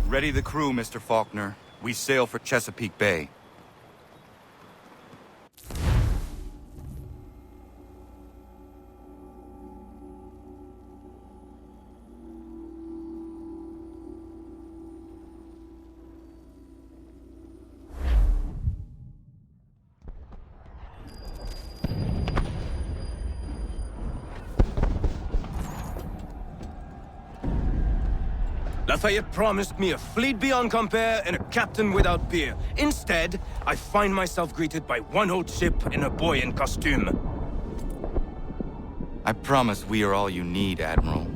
Ready the crew, Mr. Faulkner. We sail for Chesapeake Bay. Lafayette promised me a fleet beyond compare and a captain without peer. Instead, I find myself greeted by one old ship and a boy in costume. I promise we are all you need, Admiral.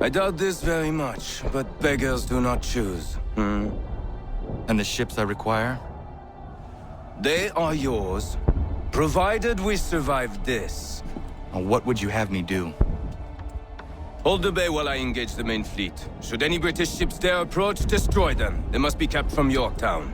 I doubt this very much, but beggars do not choose. And the ships I require? They are yours, provided we survive this. And what would you have me do? Hold the bay while I engage the main fleet. Should any British ships dare approach, destroy them. They must be kept from Yorktown.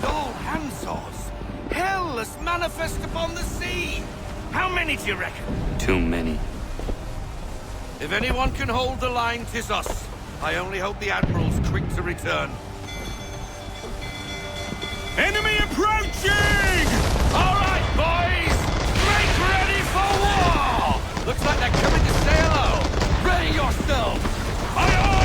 All handsaws! Hell-less manifest upon the sea! How many do you reckon? Too many. If anyone can hold the line, 'tis us. I only hope the Admiral's quick to return. Enemy approaching! All right, boys! Make ready for war! Looks like they're coming to say hello! Ready yourselves! Aye, aye!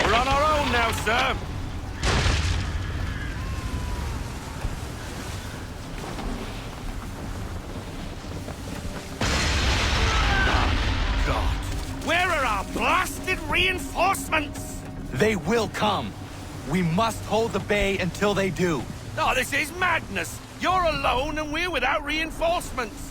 We're on our own now, sir. God. Where are our blasted reinforcements? They will come. We must hold the bay until they do. Oh, this is madness. You're alone and we're without reinforcements.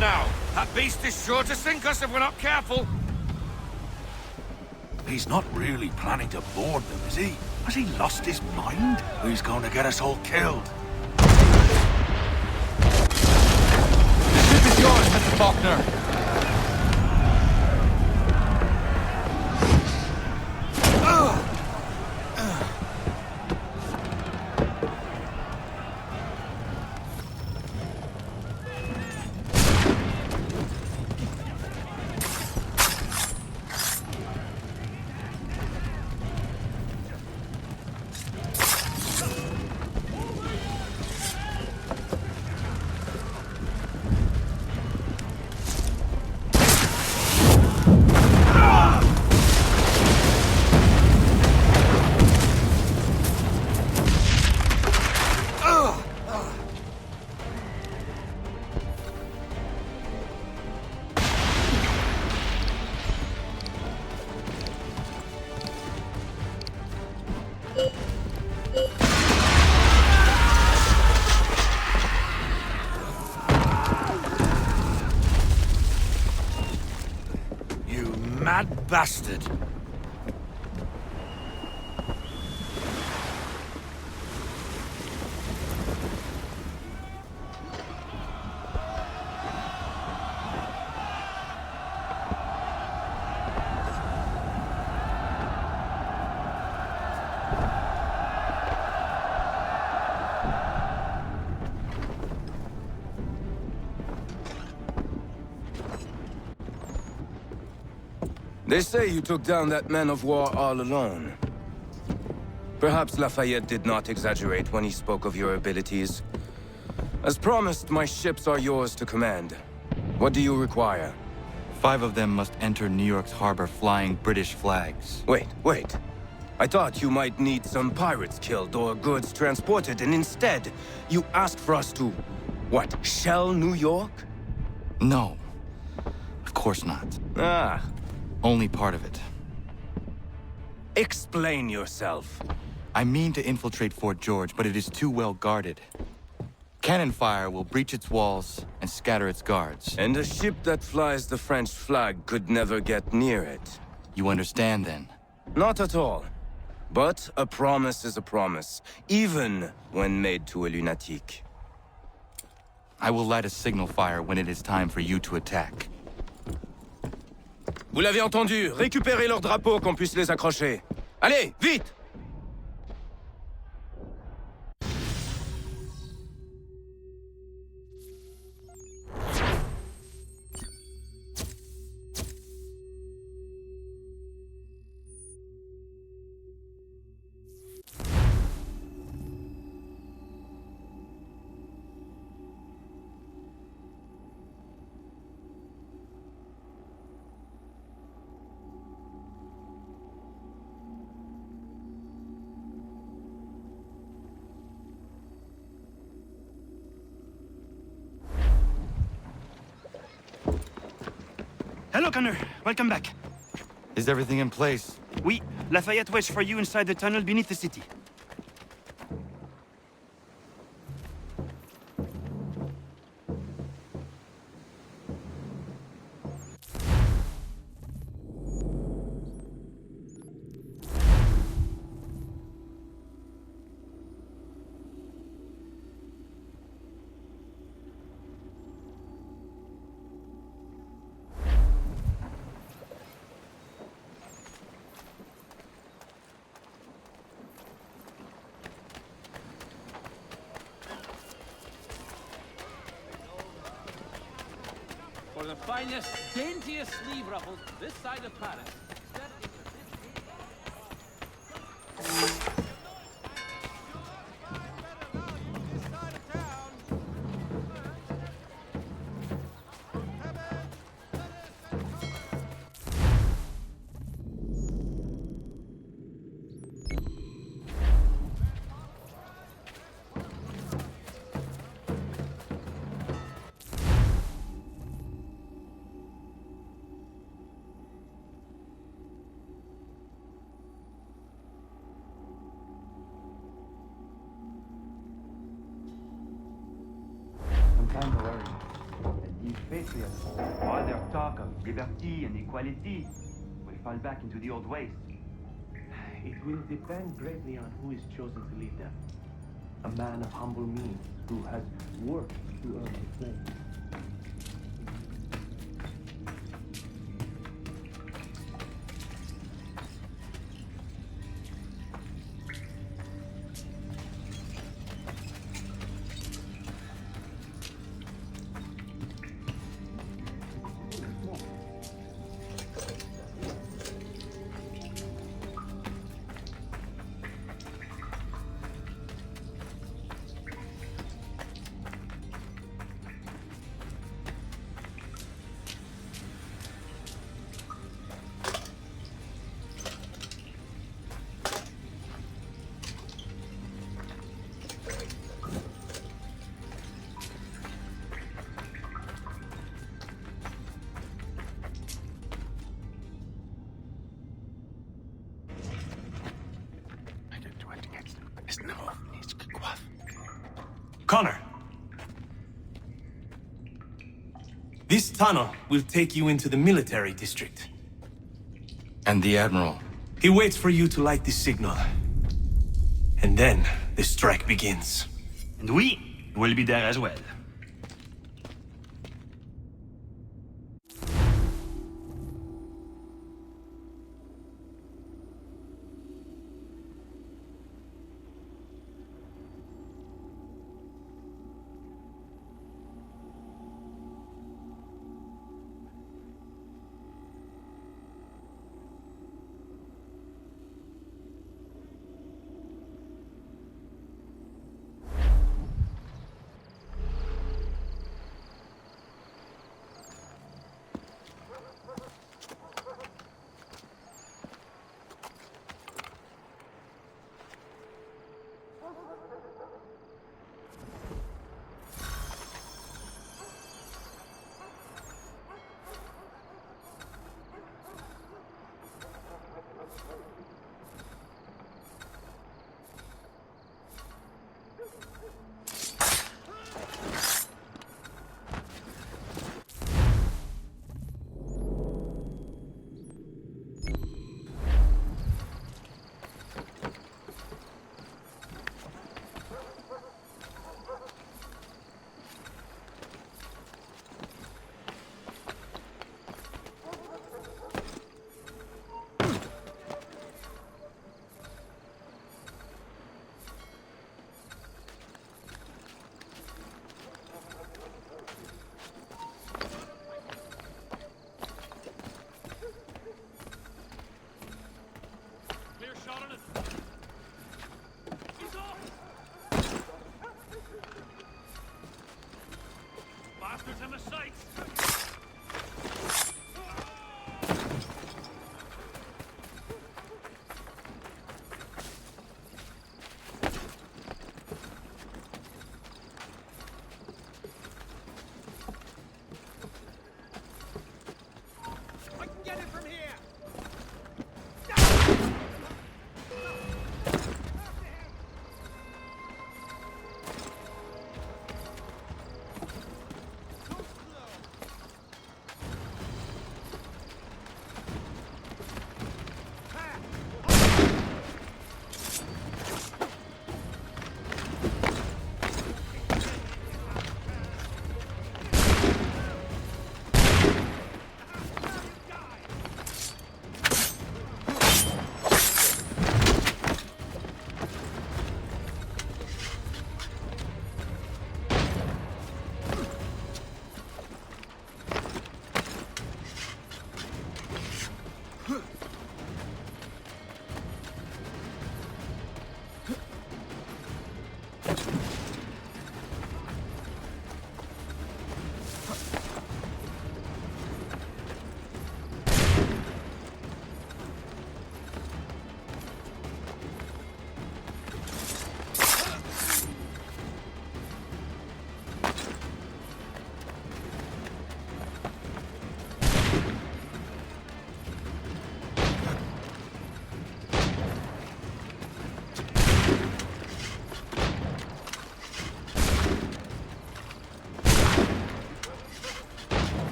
Now, that beast is sure to sink us if we're not careful. He's not really planning to board them, is he? Has he lost his mind? He's going to get us all killed. The ship is yours, Mr. Faulkner. Mad bastard. They say you took down that man of war all alone. Perhaps Lafayette did not exaggerate when he spoke of your abilities. As promised, my ships are yours to command. What do you require? 5 of them must enter New York's harbor flying British flags. Wait. I thought you might need some pirates killed or goods transported, and instead, you asked for us to, what, shell New York? No. Of course not. Ah. Only part of it. Explain yourself. I mean to infiltrate Fort George, but it is too well guarded. Cannon fire will breach its walls and scatter its guards. And a ship that flies the French flag could never get near it. You understand, then? Not at all. But a promise is a promise, even when made to a lunatic. I will light a signal fire when it is time for you to attack. Vous l'avez entendu, récupérez leurs drapeaux qu'on puisse les accrocher. Allez, vite! Hello, Connor. Welcome back. Is everything in place? Oui, Lafayette waits for you inside the tunnel beneath the city. For the finest, daintiest sleeve ruffles this side of Paris. Don't worry. These patriots, all their talk of liberty and equality, will fall back into the old ways. It will depend greatly on who is chosen to lead them. A man of humble means who has worked to earn his place. Connor! This tunnel will take you into the military district. And the Admiral. He waits for you to light this signal. And then the strike begins. And we will be there as well.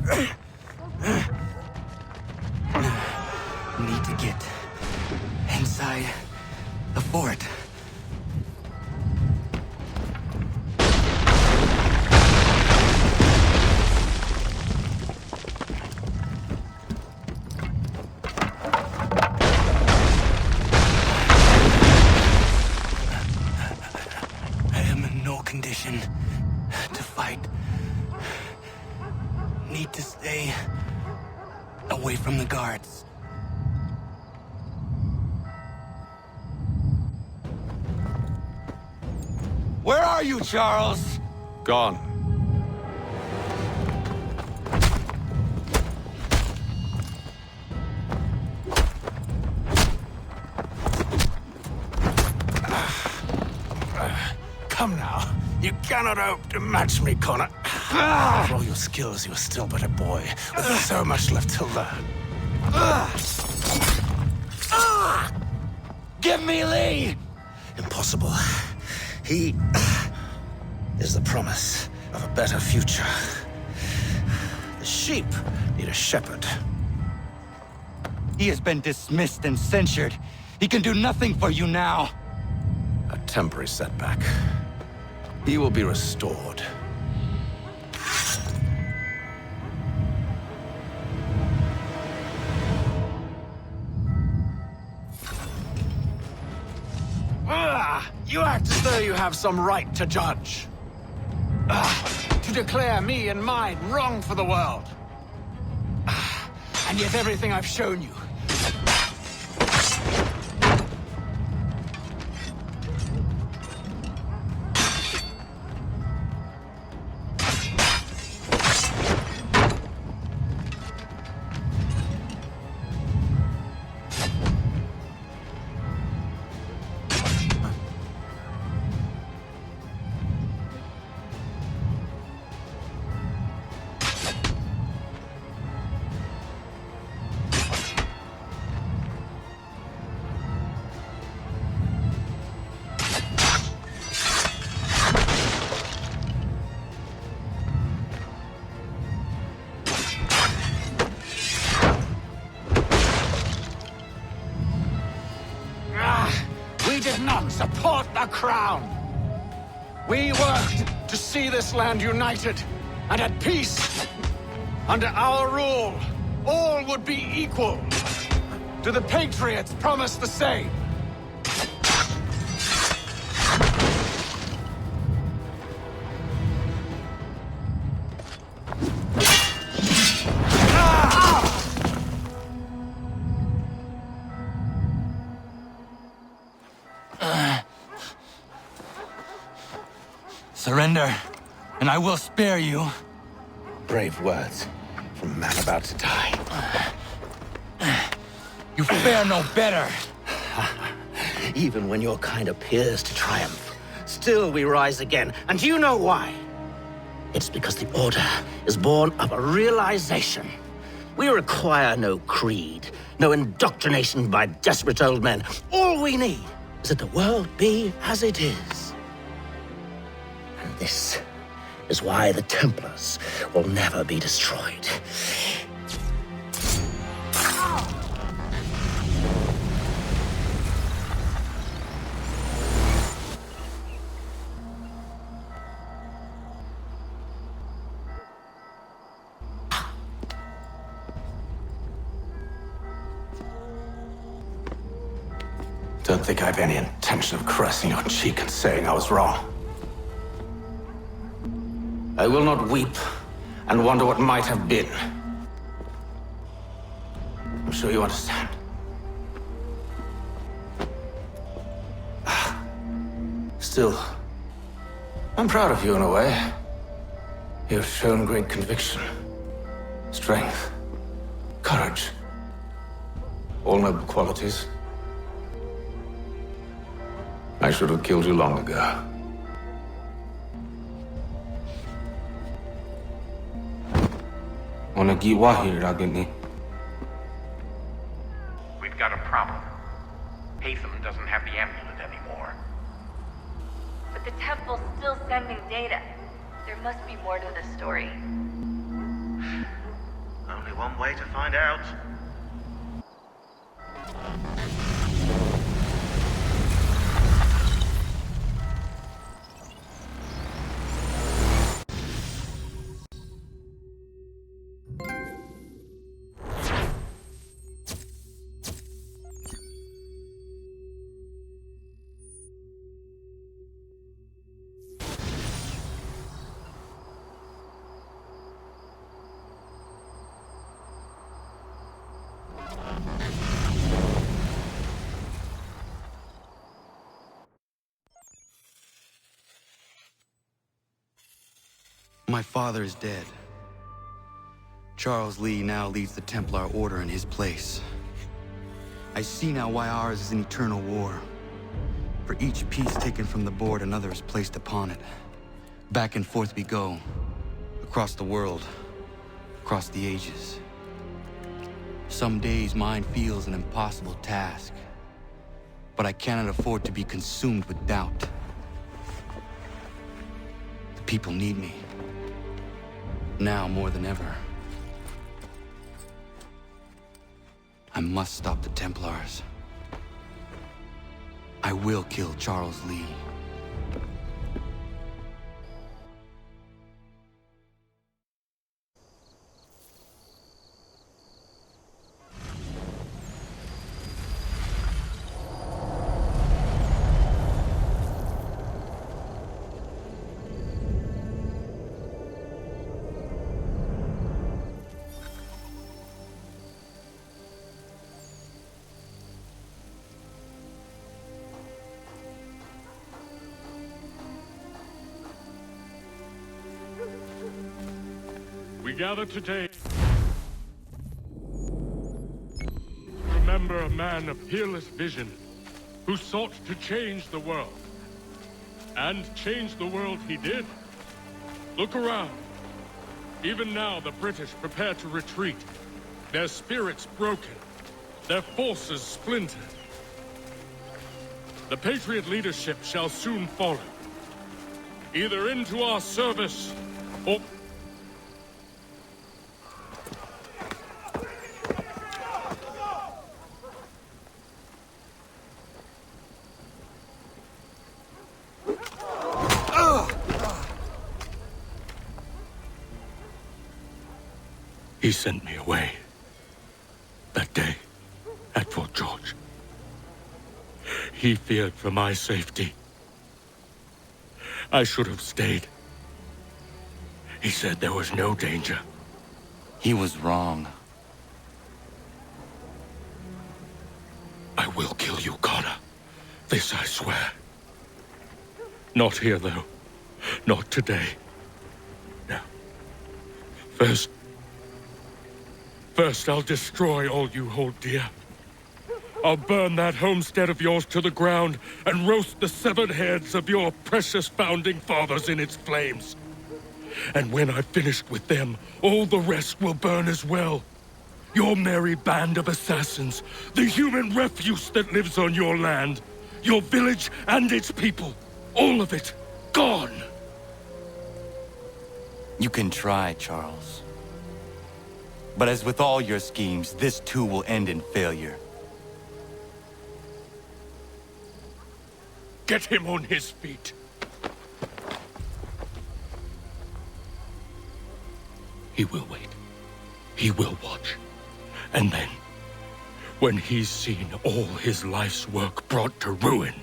Need to get inside the fort. I am in no condition to fight. Need to stay away from the guards. Where are you, Charles? Gone. Come now. You cannot hope to match me, Connor. For all your skills, you are still but a boy, with so much left to learn. Give me Lee! Impossible. He is the promise of a better future. The sheep need a shepherd. He has been dismissed and censured. He can do nothing for you now. A temporary setback. He will be restored. You act as though you have some right to judge. To declare me and mine wrong for the world. And yet everything I've shown you. We did not support the crown. We worked to see this land united and at peace. Under our rule, all would be equal. Do the Patriots promise the same? Surrender, and I will spare you. Brave words from a man about to die. You fare no better. Even when your kind appears to triumph, still we rise again. And you know why? It's because the Order is born of a realization. We require no creed, no indoctrination by desperate old men. All we need is that the world be as it is. And this is why the Templars will never be destroyed. Don't think I have any intention of caressing your cheek and saying I was wrong. I will not weep and wonder what might have been. I'm sure you understand. Still, I'm proud of you in a way. You have shown great conviction, strength, courage. All noble qualities. I should have killed you long ago. We've got a problem. Haytham doesn't have the amulet anymore. But the temple's still sending data. There must be more to this story. only one way to find out. My father is dead. Charles Lee now leads the Templar Order in his place. I see now why ours is an eternal war. For each piece taken from the board, another is placed upon it. Back and forth we go. Across the world. Across the ages. Some days mine feels an impossible task. But I cannot afford to be consumed with doubt. The people need me. Now more than ever. I must stop the Templars. I will kill Charles Lee. We gather today to remember a man of peerless vision who sought to change the world. And change the world he did. Look around. Even now the British prepare to retreat. Their spirits broken. Their forces splintered. The Patriot leadership shall soon follow. Either into our service or... He sent me away. That day, at Fort George. He feared for my safety. I should have stayed. He said there was no danger. He was wrong. I will kill you, Connor. This I swear. Not here, though. Not today. No. First, I'll destroy all you hold dear. I'll burn that homestead of yours to the ground and roast the severed heads of your precious founding fathers in its flames. And when I've finished with them, all the rest will burn as well. Your merry band of assassins, the human refuse that lives on your land, your village and its people, all of it, gone. You can try, Charles. But as with all your schemes, this too will end in failure. Get him on his feet. He will wait. He will watch. And then, when he's seen all his life's work brought to ruin,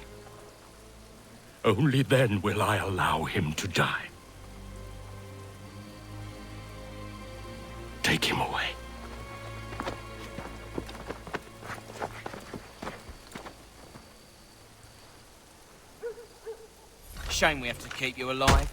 only then will I allow him to die. Take him away. Shame we have to keep you alive.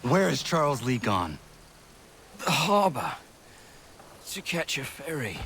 Where is Charles Lee gone? The harbor. To catch a ferry.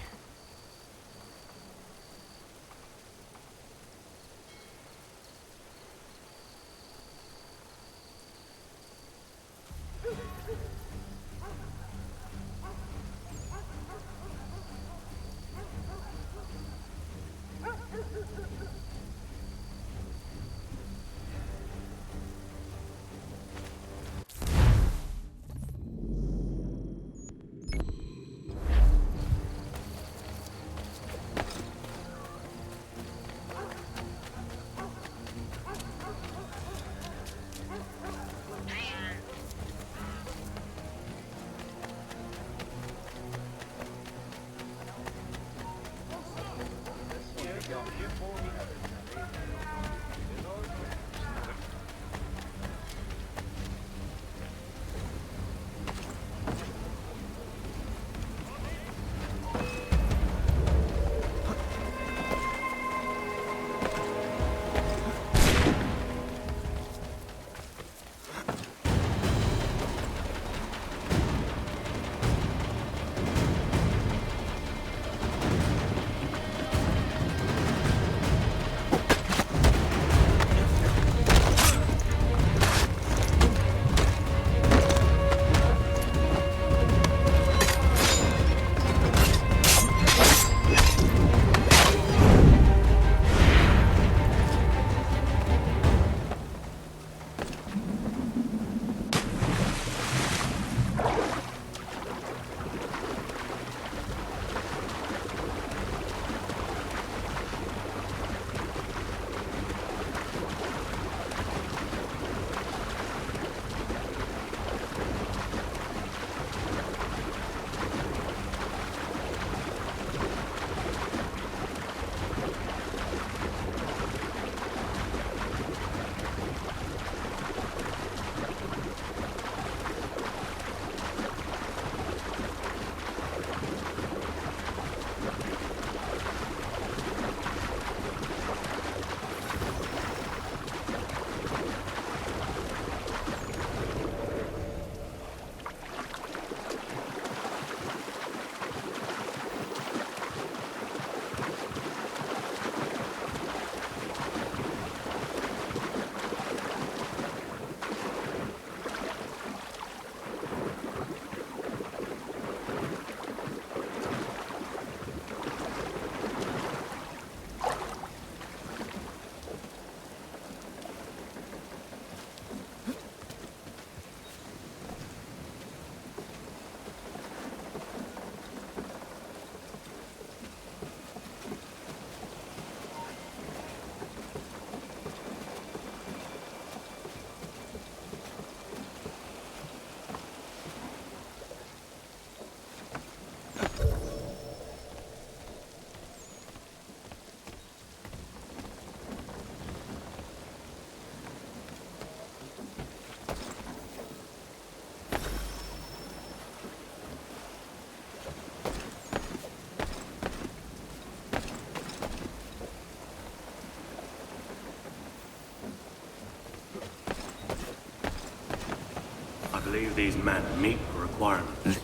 I believe these men meet the requirements.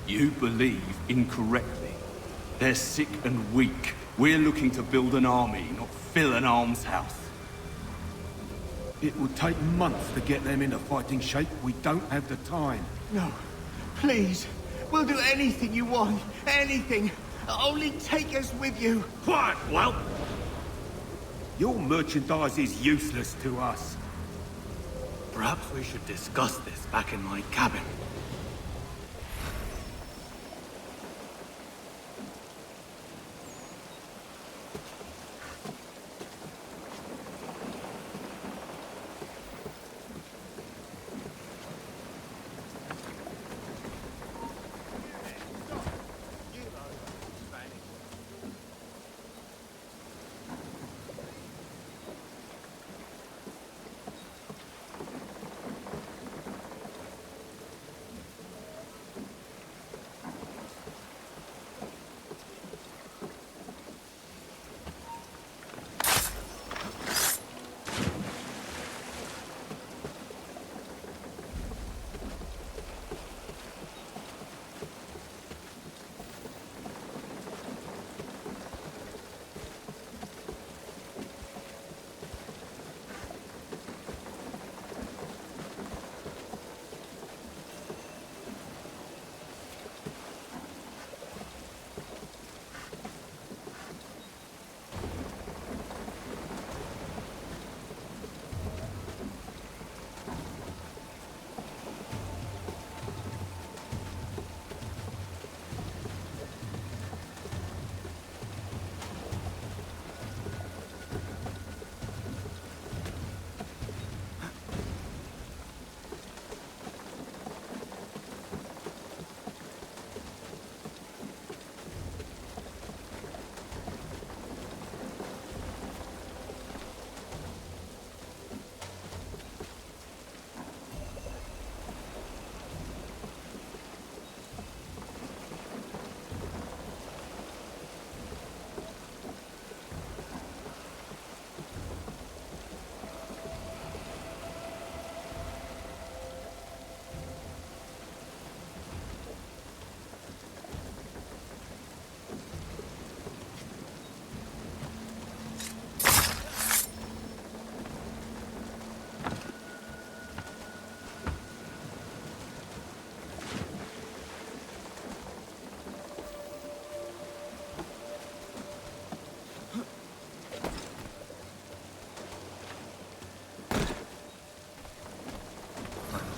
You believe incorrectly. They're sick and weak. We're looking to build an army, not fill an almshouse. It would take months to get them into fighting shape. We don't have the time. No. Please. We'll do anything you want. Anything. Only take us with you. Quiet, whelp! Your merchandise is useless to us. Perhaps we should discuss this back in my cabin.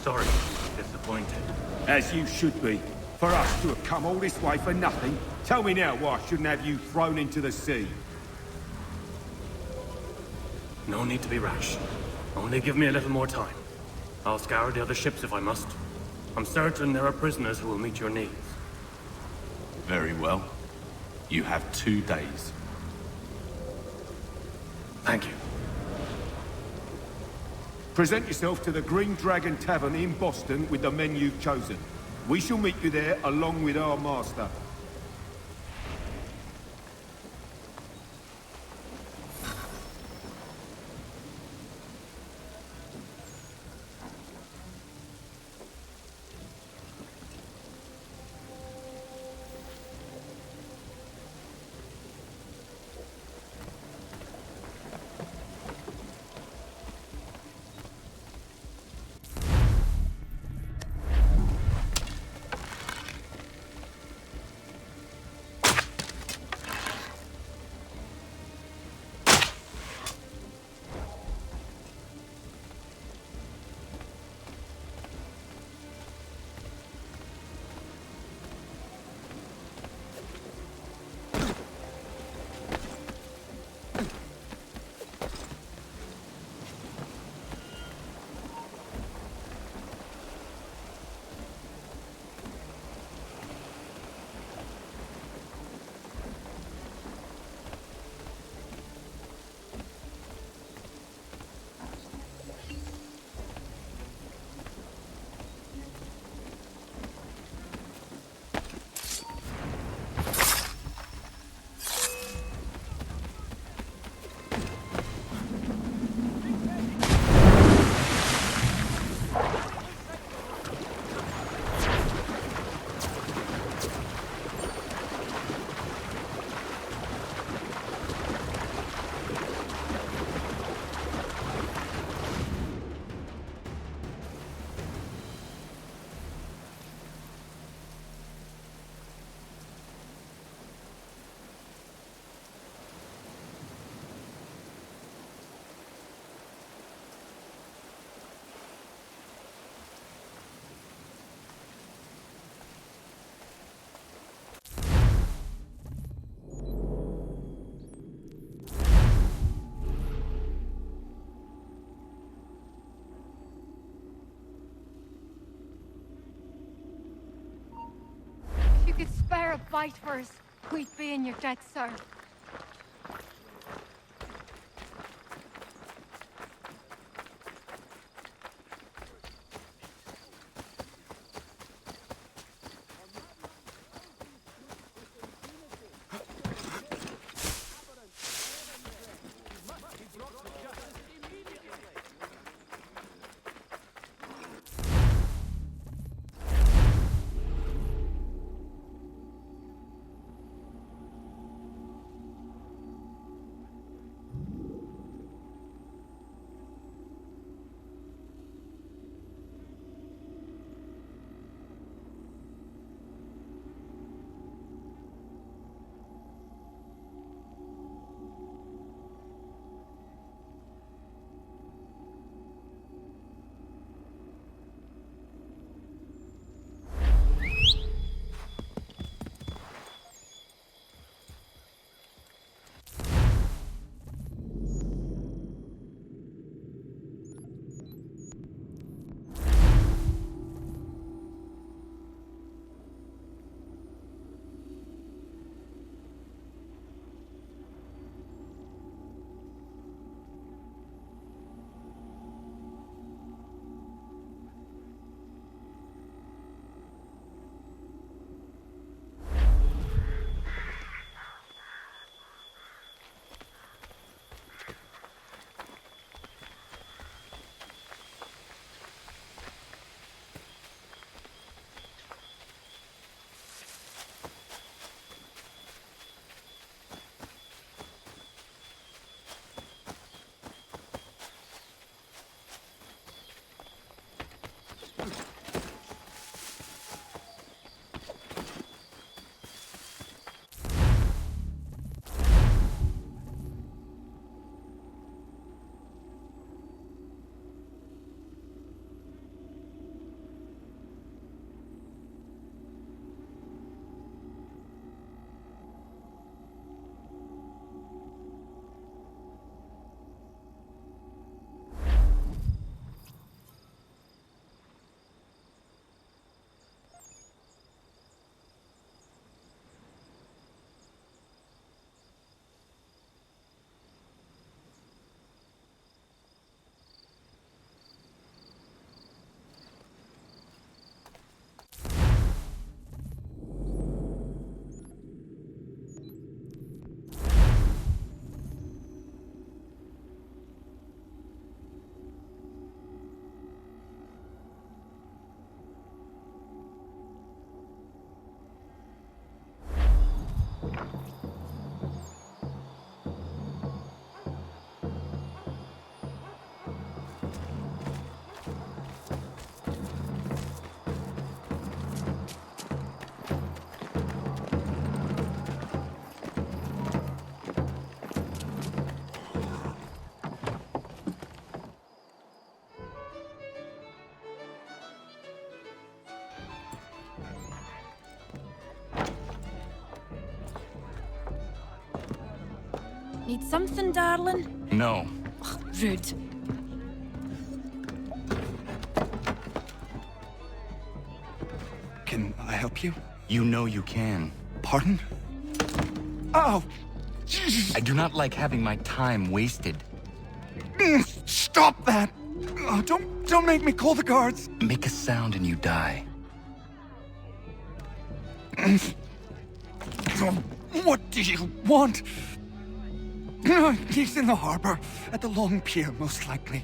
Sorry, disappointed. As you should be. For us to have come all this way for nothing. Tell me now why I shouldn't have you thrown into the sea. No need to be rash. Only give me a little more time. I'll scour the other ships if I must. I'm certain there are prisoners who will meet your needs. Very well. You have 2 days. Thank you. Present yourself to the Green Dragon Tavern in Boston with the men you've chosen. We shall meet you there along with our master. If you could spare a bite for us, we'd be in your debt, sir. Need something, darling? No. Ugh, rude. Can I help you? You know you can. Pardon? Oh! I do not like having my time wasted. Stop that! Oh, don't make me call the guards! Make a sound and you die. What do you want? He's in the harbor, at the Long Pier, most likely.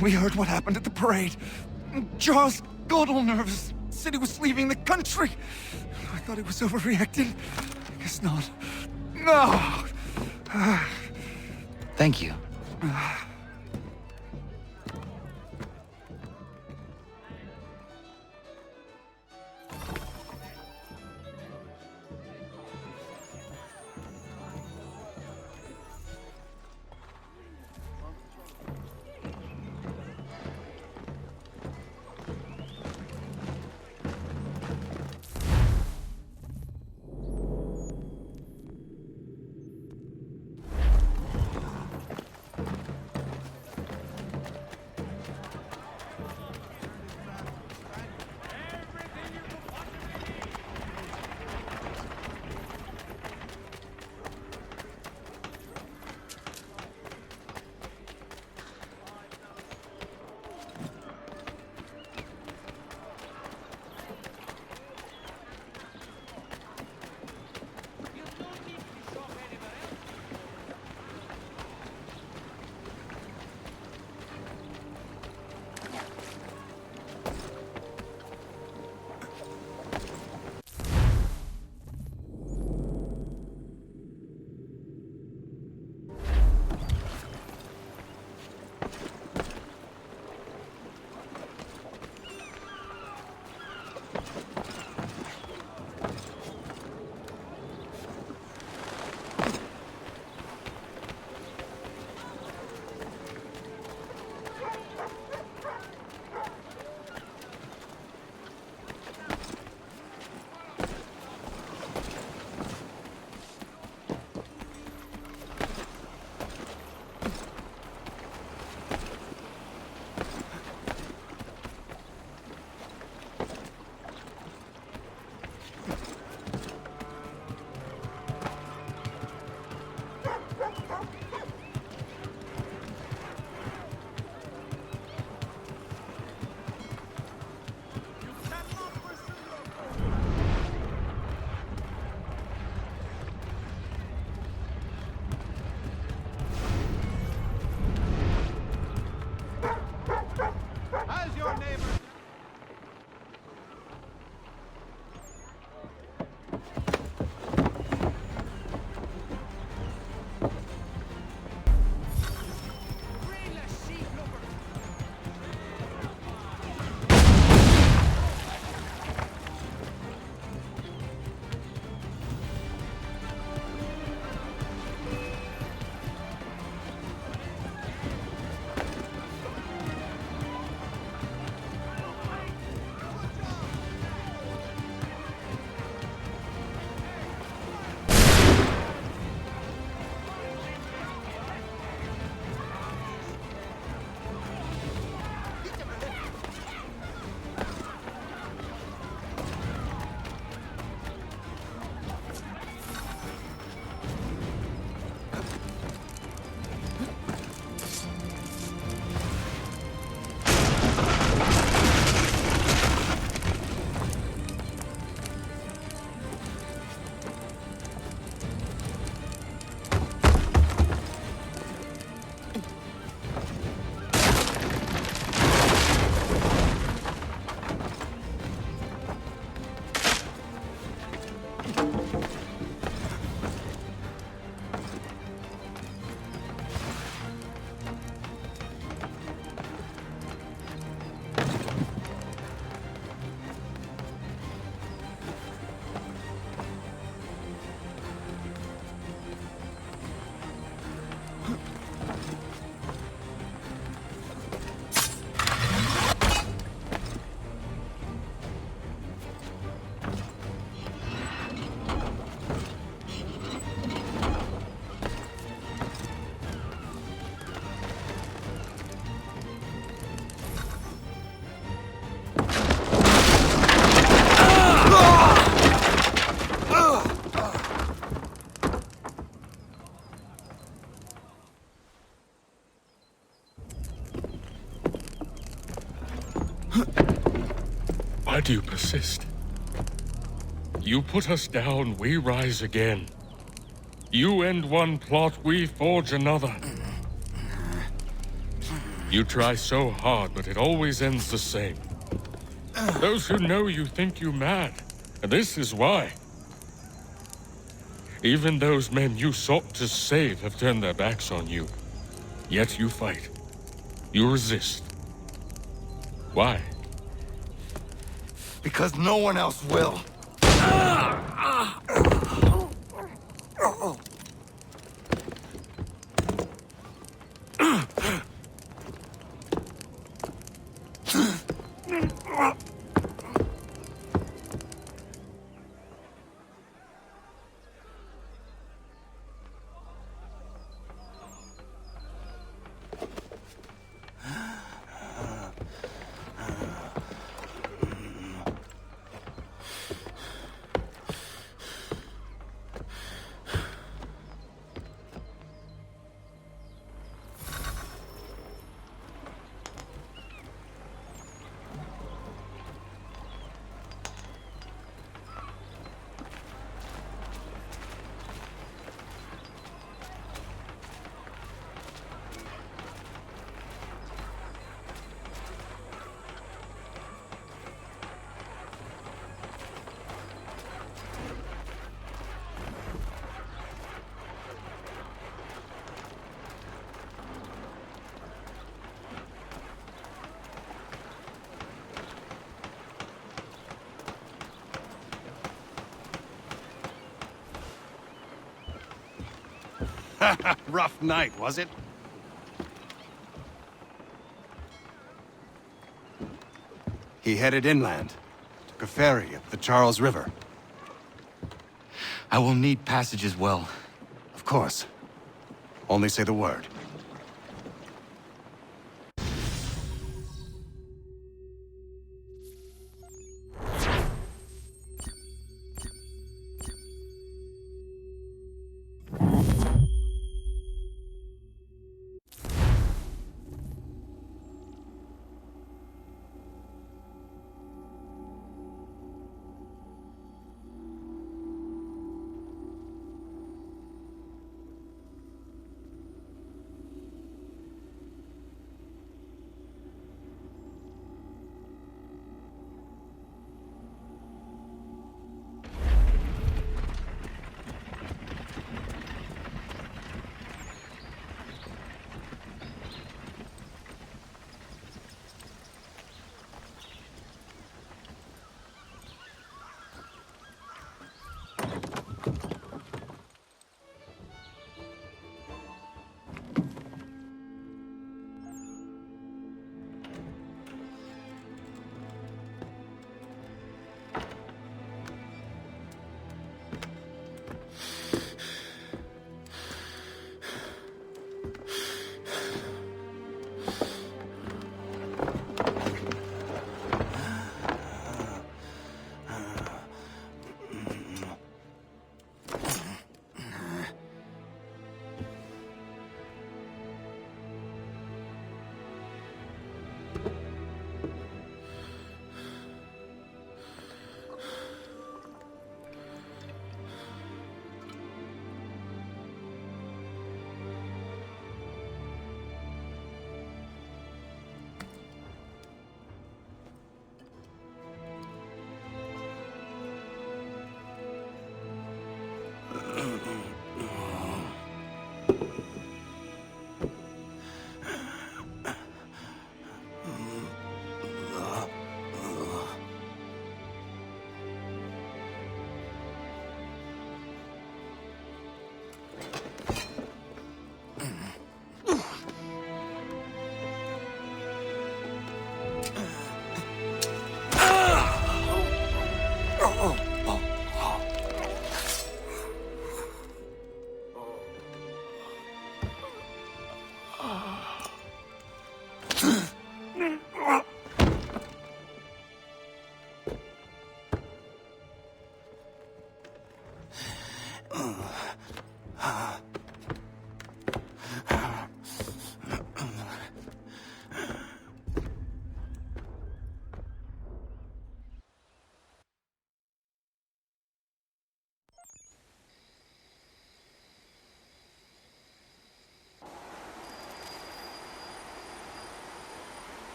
We heard what happened at the parade. Charles got all nervous, said he was leaving the country. I thought he was overreacting. I guess not. No! Thank you. Why do you persist? You put us down, we rise again. You end one plot, we forge another. You try so hard, but it always ends the same. Those who know you think you mad, and this is why. Even those men you sought to save have turned their backs on you. Yet you fight. You resist. Why? Because no one else will. Rough night, was it? He headed inland. Took a ferry up the Charles River. I will need passage as well. Of course. Only say the word.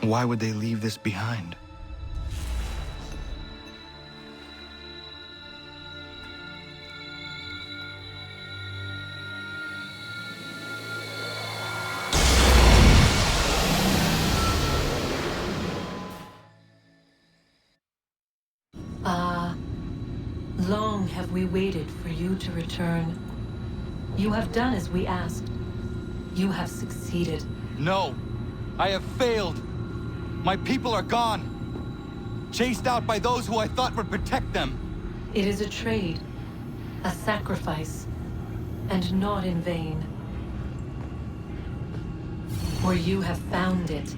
Why would they leave this behind? Long have we waited for you to return. You have done as we asked. You have succeeded. No! I have failed! My people are gone! Chased out by those who I thought would protect them! It is a trade, a sacrifice, and not in vain. For you have found it.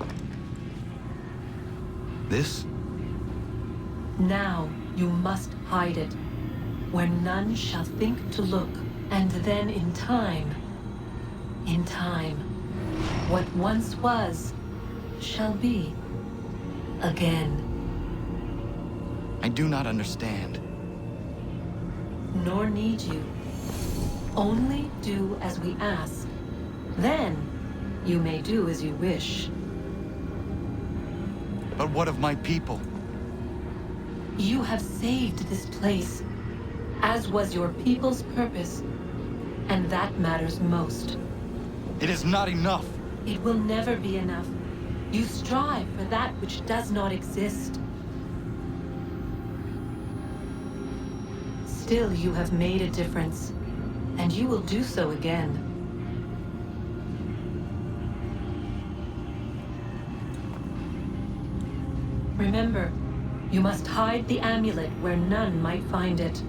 This? Now you must hide it, where none shall think to look, and then in time, what once was, shall be again. I do not understand. Nor need you. Only do as we ask. Then, you may do as you wish. But what of my people? You have saved this place, as was your people's purpose, and that matters most. It is not enough. It will never be enough. You strive for that which does not exist. Still, you have made a difference, and you will do so again. Remember, you must hide the amulet where none might find it.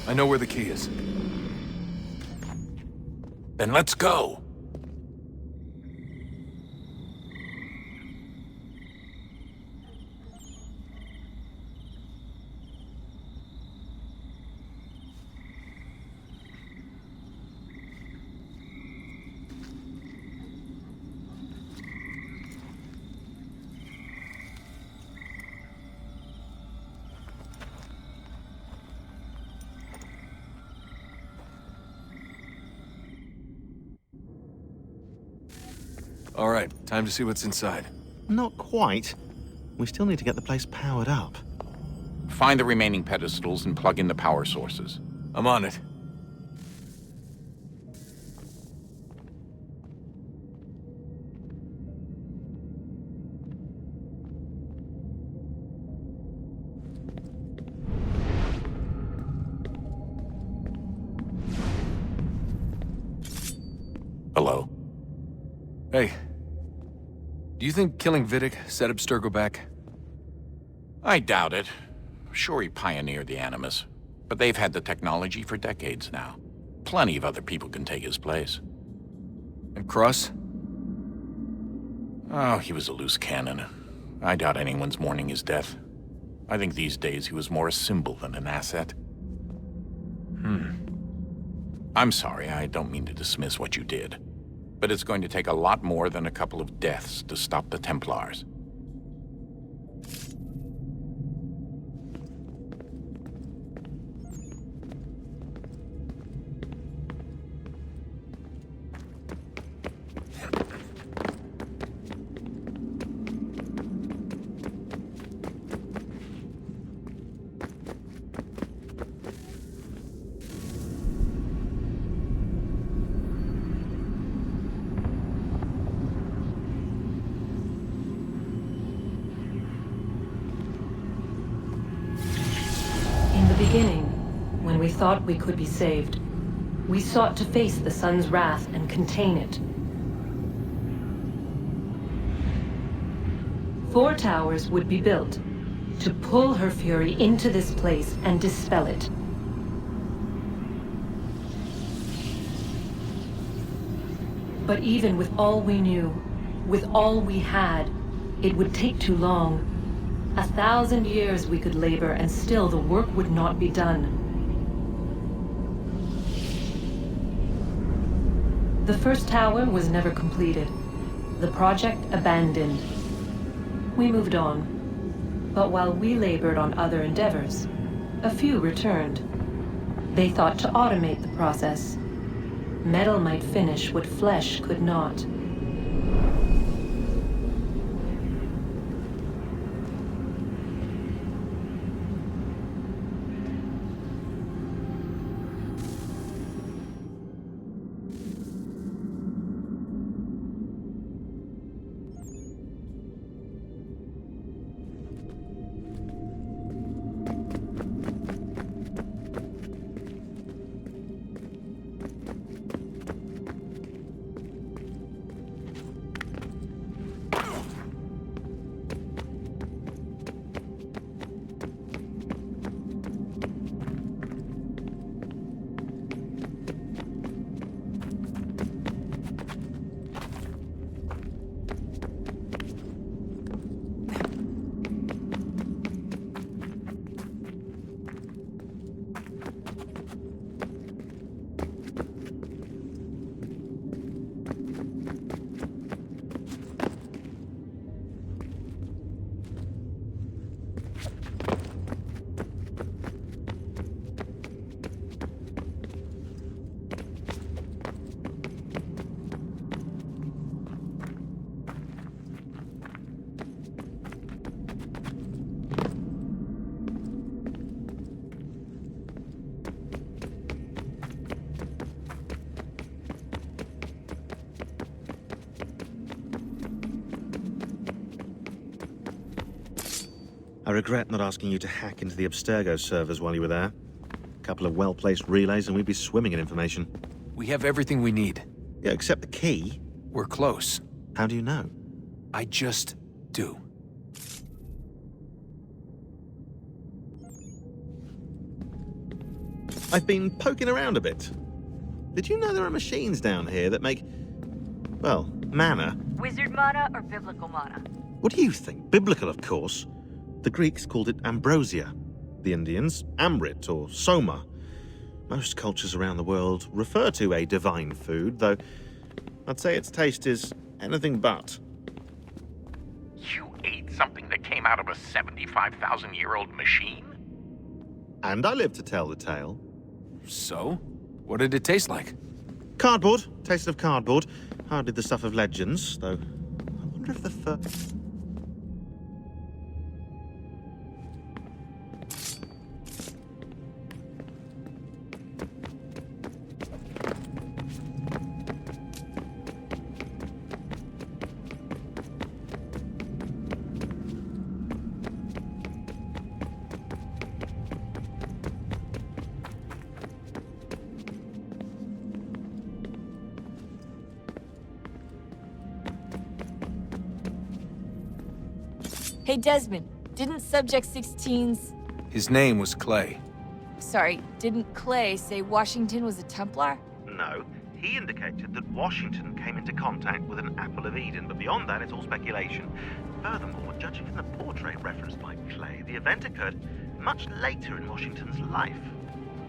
I know where the key is. Then let's go! All right, time to see what's inside. Not quite. We still need to get the place powered up. Find the remaining pedestals and plug in the power sources. I'm on it. Hello? Hey. Do you think killing Vidic set Abstergo back? I doubt it. Sure, he pioneered the Animus, but they've had the technology for decades now. Plenty of other people can take his place. And Cross? Oh, he was a loose cannon. I doubt anyone's mourning his death. I think these days he was more a symbol than an asset. I'm sorry, I don't mean to dismiss what you did. But it's going to take a lot more than a couple of deaths to stop the Templars. Beginning, when we thought we could be saved, we sought to face the sun's wrath and contain it. 4 towers would be built to pull her fury into this place and dispel it. But even with all we knew, with all we had, it would take too long. 1,000 years we could labor, and still the work would not be done. The first tower was never completed. The project abandoned. We moved on. But while we labored on other endeavors, a few returned. They thought to automate the process. Metal might finish what flesh could not. I regret not asking you to hack into the Abstergo servers while you were there. A couple of well-placed relays and we'd be swimming in information. We have everything we need. Yeah, except the key. We're close. How do you know? I just do. I've been poking around a bit. Did you know there are machines down here that make, well, mana? Wizard mana or biblical mana? What do you think? Biblical, of course. The Greeks called it ambrosia. The Indians, amrit or soma. Most cultures around the world refer to a divine food, though I'd say its taste is anything but. You ate something that came out of a 75,000-year-old machine? And I live to tell the tale. So? What did it taste like? Cardboard. Taste of cardboard. Hardly the stuff of legends, though. I wonder if the first... Hey, Desmond, didn't Subject 16's... His name was Clay. Sorry, didn't Clay say Washington was a Templar? No. He indicated that Washington came into contact with an Apple of Eden, but beyond that, it's all speculation. Furthermore, judging from the portrait referenced by Clay, the event occurred much later in Washington's life.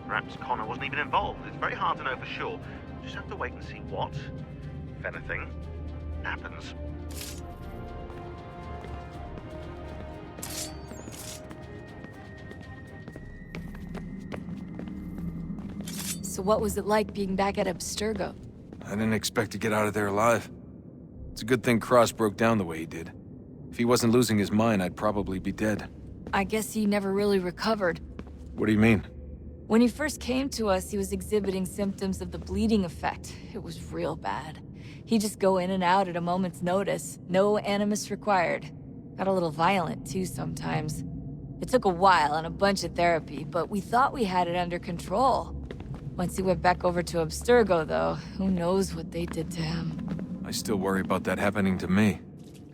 Perhaps Connor wasn't even involved. It's very hard to know for sure. We'll just have to wait and see what, if anything, happens. So what was it like being back at Abstergo? I didn't expect to get out of there alive. It's a good thing Cross broke down the way he did. If he wasn't losing his mind, I'd probably be dead. I guess he never really recovered. What do you mean? When he first came to us, he was exhibiting symptoms of the bleeding effect. It was real bad. He'd just go in and out at a moment's notice. No animus required. Got a little violent, too, sometimes. It took a while and a bunch of therapy, but we thought we had it under control. Once he went back over to Abstergo, though, who knows what they did to him. I still worry about that happening to me.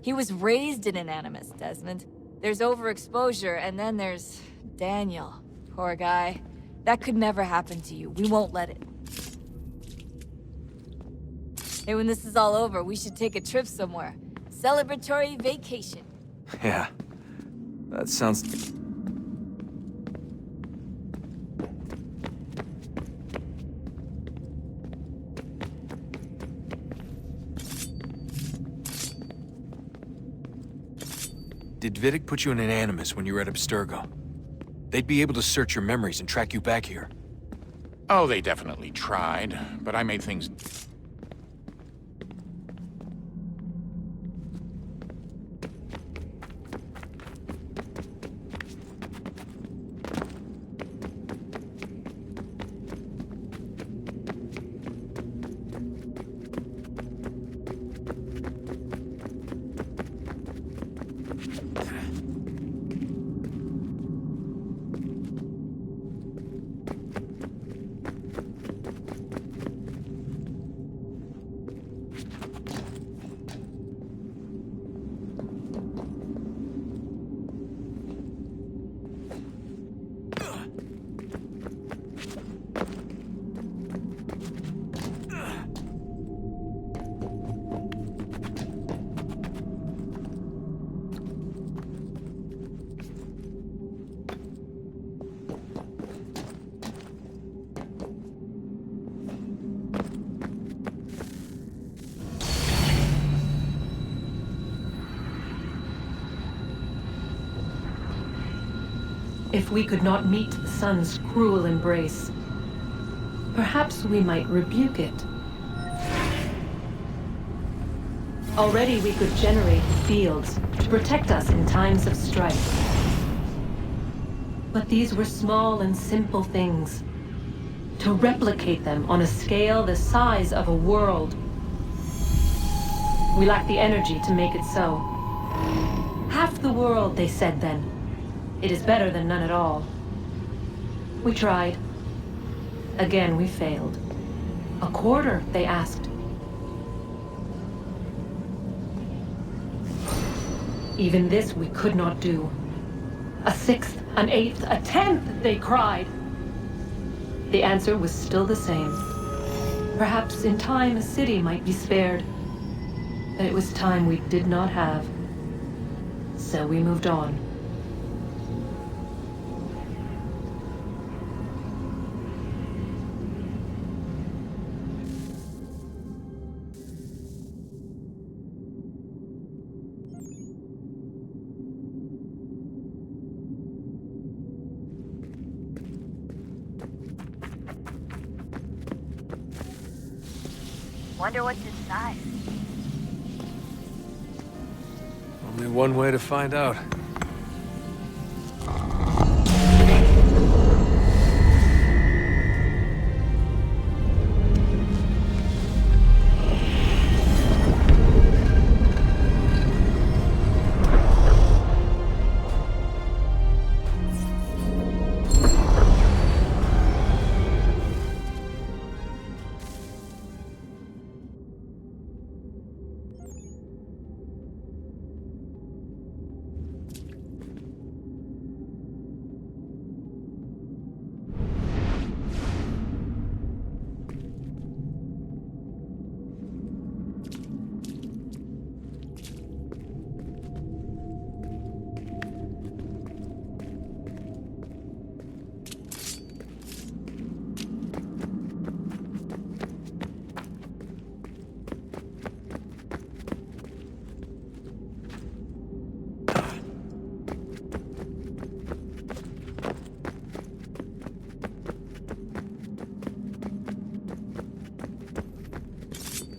He was raised in an animus, Desmond. There's overexposure, and then there's Daniel. Poor guy. That could never happen to you. We won't let it. Hey, when this is all over, we should take a trip somewhere. Celebratory vacation. Yeah. That sounds... Did Vidic put you in an animus when you were at Abstergo? They'd be able to search your memories and track you back here. Oh, they definitely tried, but I made things... If we could not meet the sun's cruel embrace, perhaps we might rebuke it. Already we could generate fields to protect us in times of strife. But these were small and simple things. To replicate them on a scale the size of a world. We lack the energy to make it so. Half the world, they said then. It is better than none at all. We tried. Again, we failed. A quarter, they asked. Even this we could not do. A sixth, an eighth, a tenth, they cried. The answer was still the same. Perhaps in time a city might be spared. But it was time we did not have. So we moved on. Wonder what's inside. Only one way to find out.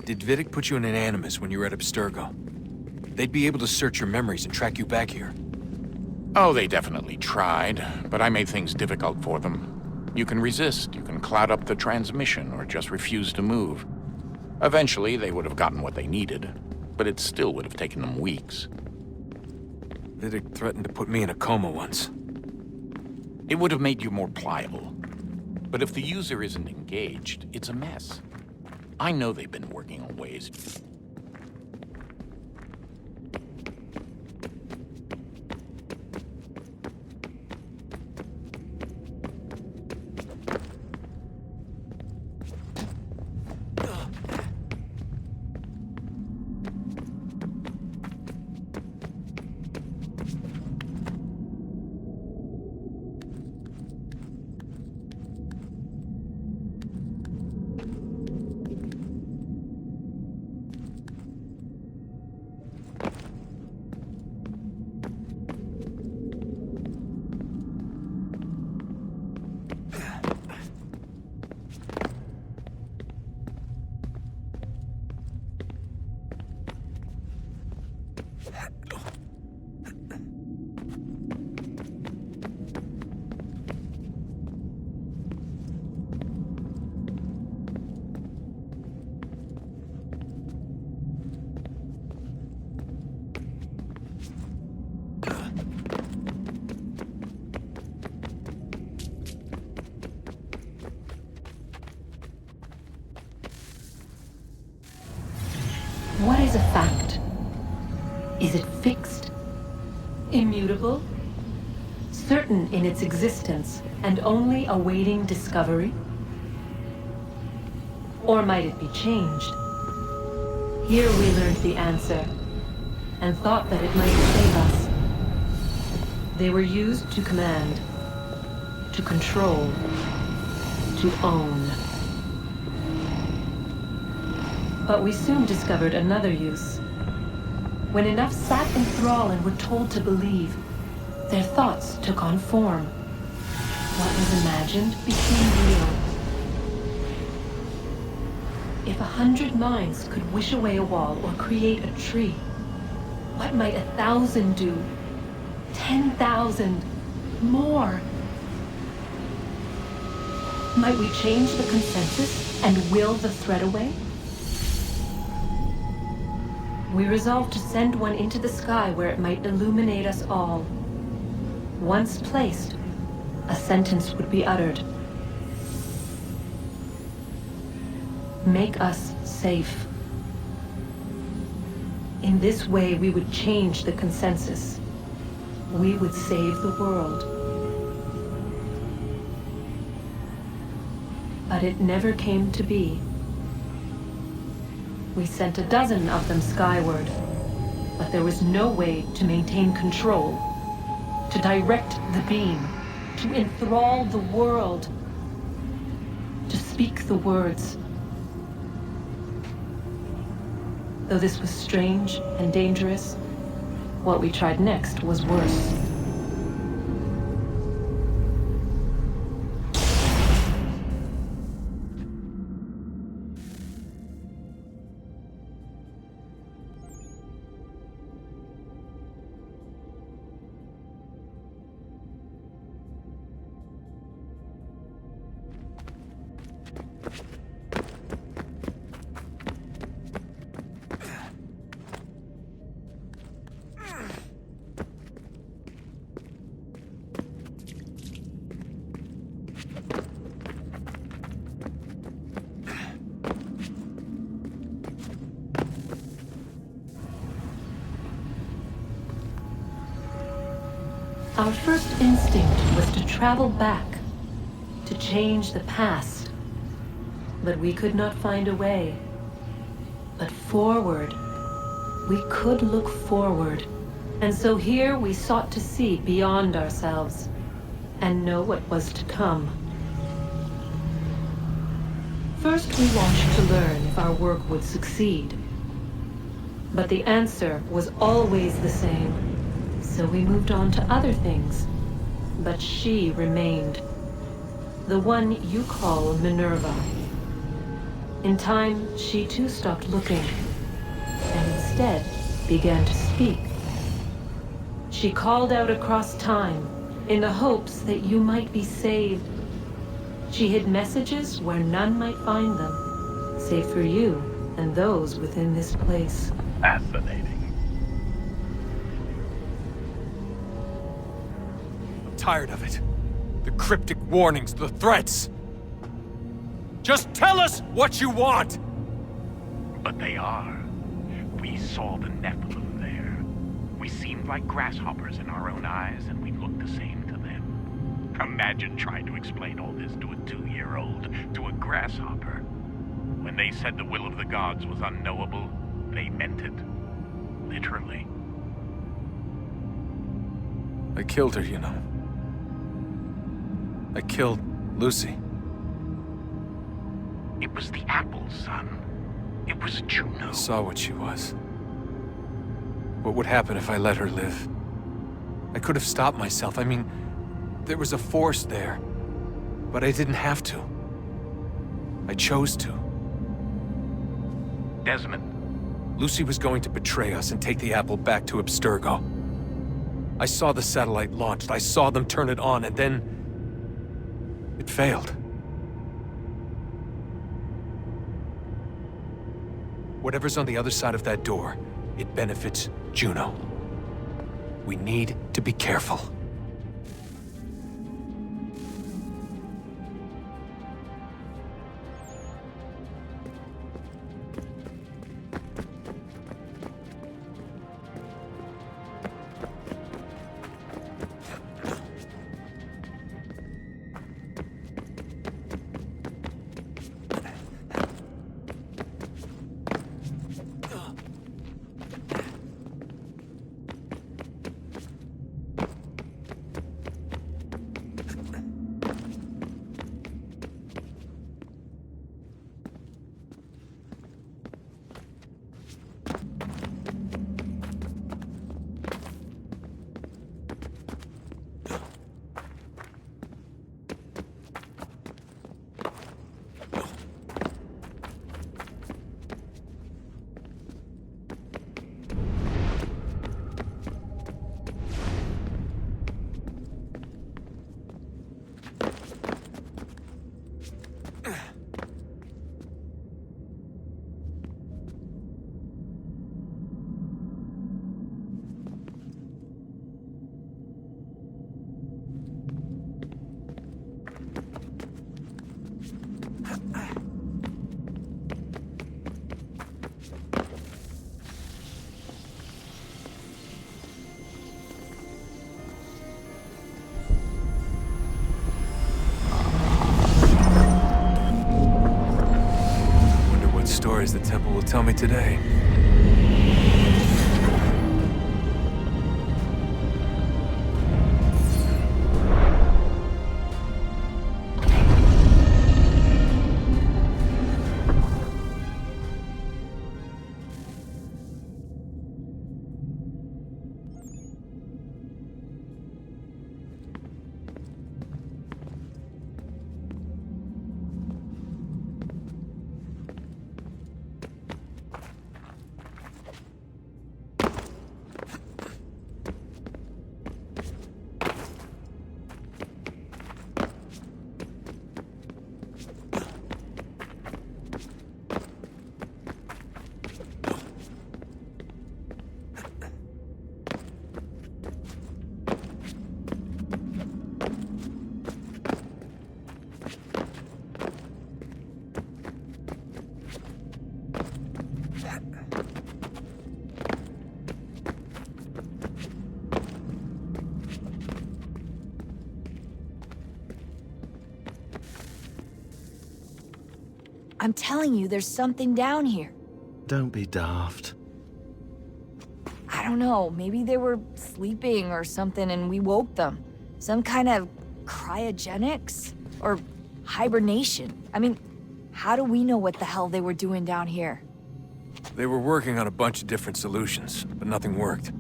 Did Vidic put you in an Animus when you were at Abstergo? They'd be able to search your memories and track you back here. Oh, they definitely tried, but I made things difficult for them. You can resist, you can cloud up the transmission, or just refuse to move. Eventually, they would have gotten what they needed, but it still would have taken them weeks. Vidic threatened to put me in a coma once. It would have made you more pliable. But if the user isn't engaged, it's a mess. I know they've been working on ways. What is a fact? Is it fixed? Immutable? Certain in its existence and only awaiting discovery? Or might it be changed? Here we learned the answer, and thought that it might save us. They were used to command, to control, to own. But we soon discovered another use. When enough sat in thrall and were told to believe, their thoughts took on form. What was imagined became real. If 100 minds could wish away a wall or create a tree, what might 1,000 do? 10,000? More? Might we change the consensus and will the threat away? We resolved to send one into the sky where it might illuminate us all. Once placed, a sentence would be uttered. Make us safe. In this way, we would change the consensus. We would save the world. But it never came to be. We sent a dozen of them skyward, but there was no way to maintain control, to direct the beam, to enthrall the world, to speak the words. Though this was strange and dangerous, what we tried next was worse. Our first instinct was to travel back, to change the past. But we could not find a way. But forward, we could look forward. And so here we sought to see beyond ourselves and know what was to come. First, we watched to learn if our work would succeed. But the answer was always the same. So we moved on to other things. But she remained. The one you call Minerva. In time, she too stopped looking, and instead began to speak. She called out across time, in the hopes that you might be saved. She hid messages where none might find them, save for you and those within this place. Fascinating. I'm tired of it. The cryptic warnings, the threats. Just tell us what you want! But they are. We saw the Nephilim there. We seemed like grasshoppers in our own eyes, and we looked the same to them. Imagine trying to explain all this to a 2-year-old, to a grasshopper. When they said the will of the gods was unknowable, they meant it. Literally. I killed her, you know. I killed Lucy. It was the apple, son. It was Juno. I saw what she was. What would happen if I let her live? I could have stopped myself. I mean, there was a force there. But I didn't have to. I chose to. Desmond. Lucy was going to betray us and take the apple back to Abstergo. I saw the satellite launched. I saw them turn it on, and then... it failed. Whatever's on the other side of that door, it benefits Juno. We need to be careful. Stories the temple will tell me today. I'm telling you, there's something down here. Don't be daft. I don't know, maybe they were sleeping or something and we woke them. Some kind of cryogenics? Or hibernation? I mean, how do we know what the hell they were doing down here? They were working on a bunch of different solutions, but nothing worked.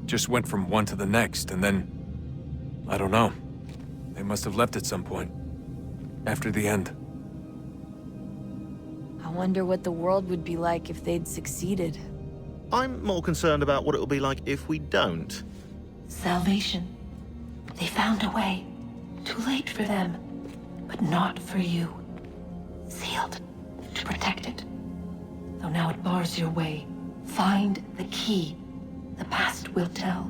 Just went from one to the next, and then... I don't know. They must have left at some point. After the end. I wonder what the world would be like if they'd succeeded. I'm more concerned about what it will be like if we don't. Salvation. They found a way. Too late for them, but not for you. Sealed to protect it. Though now it bars your way. Find the key. The past will tell.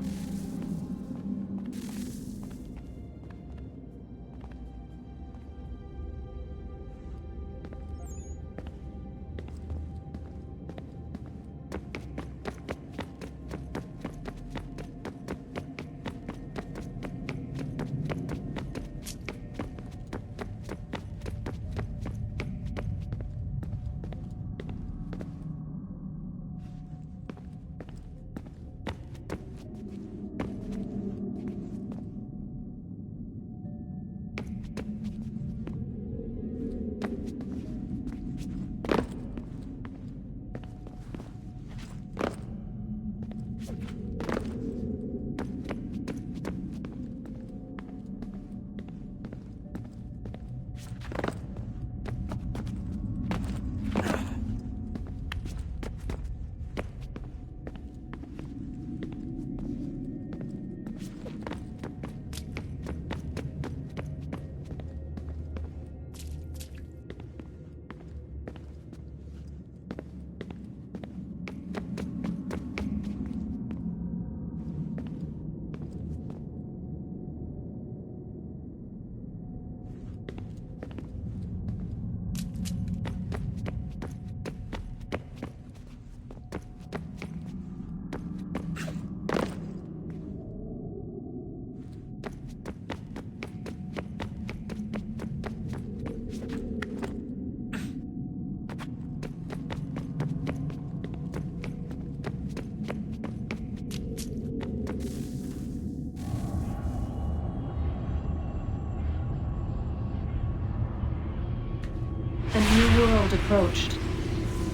Approached.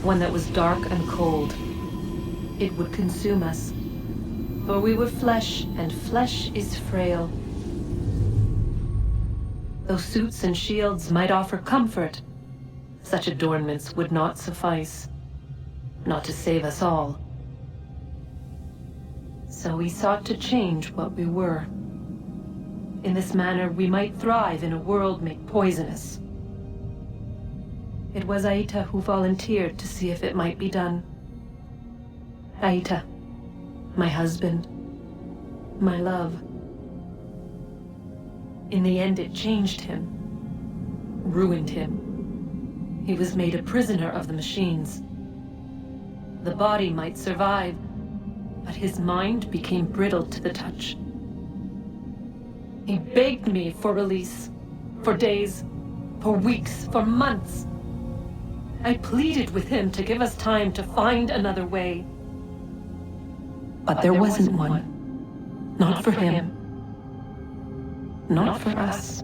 One that was dark and cold. It would consume us. For we were flesh, and flesh is frail. Though suits and shields might offer comfort, such adornments would not suffice. Not to save us all. So we sought to change what we were. In this manner, we might thrive in a world made poisonous. It was Aita who volunteered to see if it might be done. Aita, my husband, my love. In the end, it changed him, ruined him. He was made a prisoner of the machines. The body might survive, but his mind became brittle to the touch. He begged me for release, for days, for weeks, for months. I pleaded with him to give us time to find another way. But there wasn't one. Not for him. Not for us.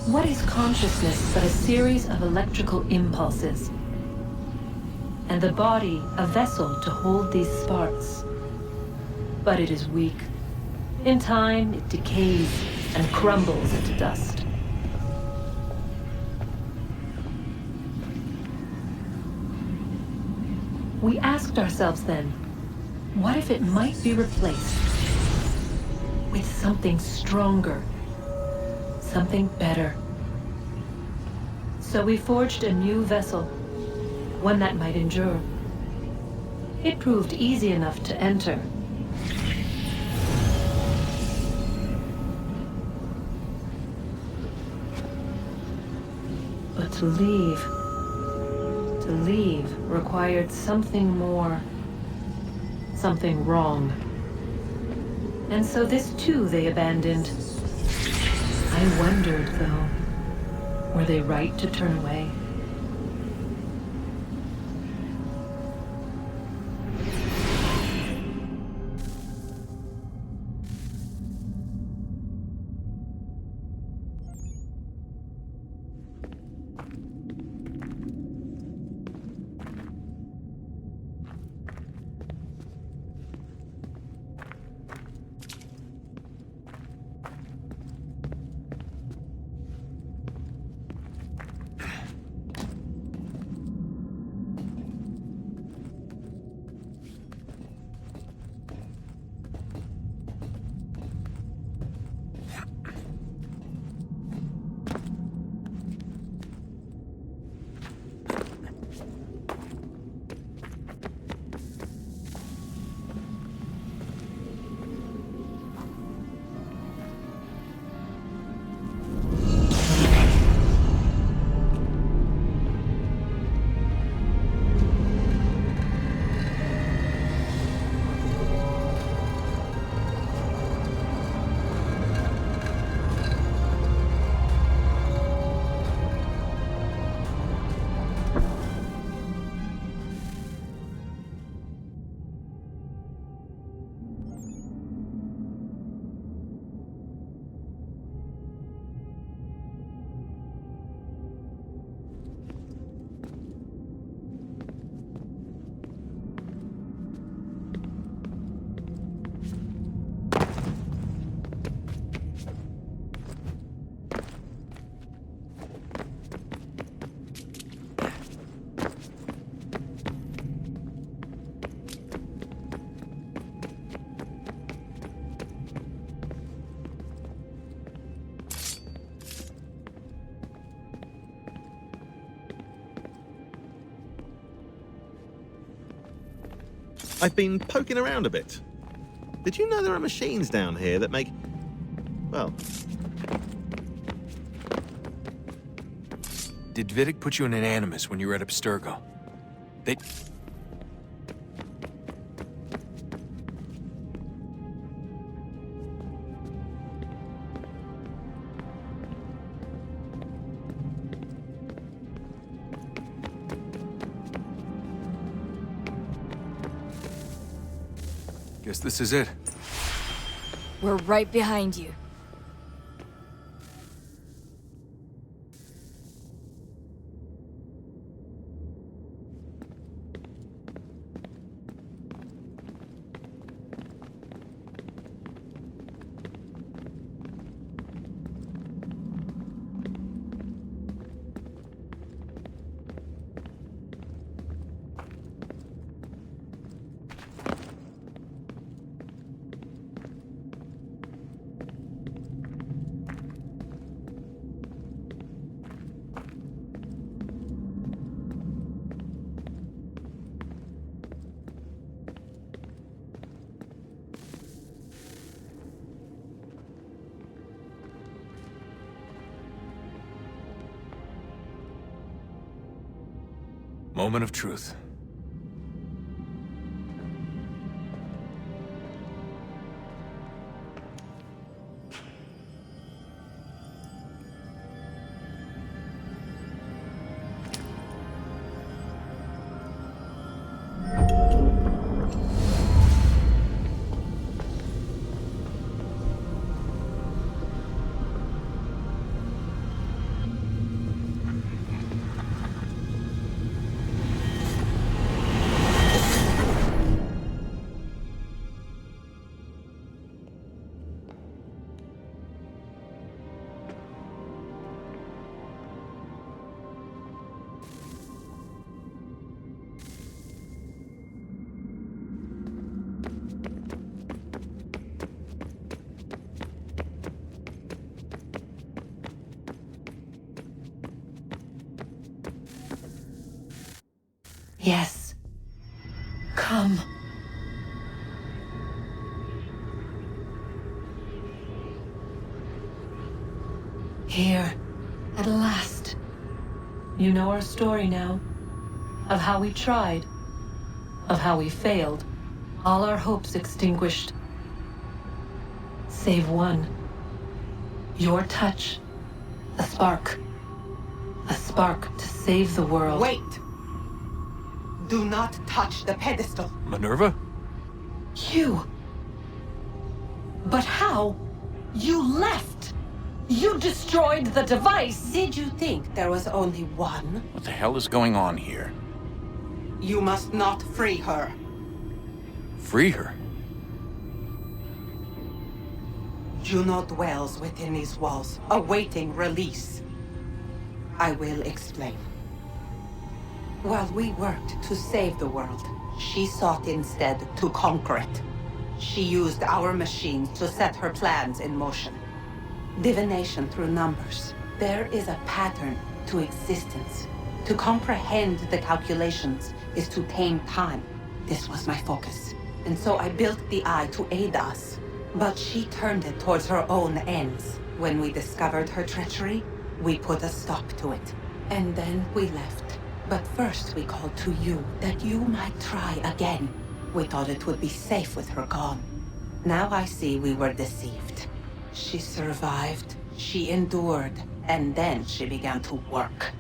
What is consciousness but a series of electrical impulses? And the body a vessel to hold these sparks. But it is weak. In time, it decays and crumbles into dust. We asked ourselves then, what if it might be replaced with something stronger, something better? So we forged a new vessel, one that might endure. It proved easy enough to enter. But to leave required something more, something wrong. And so this too they abandoned. I wondered, though, were they right to turn away? I've been poking around a bit. Did you know there are machines down here that make... well... Did Vidic put you in an animus when you were at Abstergo? They... Guess this is it. We're right behind you. Moment of truth. Yes. Come. Here, at last. You know our story now. Of how we tried. Of how we failed. All our hopes extinguished. Save one. Your touch. A spark. A spark to save the world. Wait! Do not touch the pedestal. Minerva? You. But how? You left! You destroyed the device! Did you think there was only one? What the hell is going on here? You must not free her. Free her? Juno dwells within these walls, awaiting release. I will explain. While we worked to save the world, she sought instead to conquer it. She used our machines to set her plans in motion. Divination through numbers. There is a pattern to existence. To comprehend the calculations is to tame time. This was my focus. And so I built the eye to aid us. But she turned it towards her own ends. When we discovered her treachery, we put a stop to it. And then we left. But first we called to you, that you might try again. We thought it would be safe with her gone. Now I see we were deceived. She survived, she endured, and then she began to work.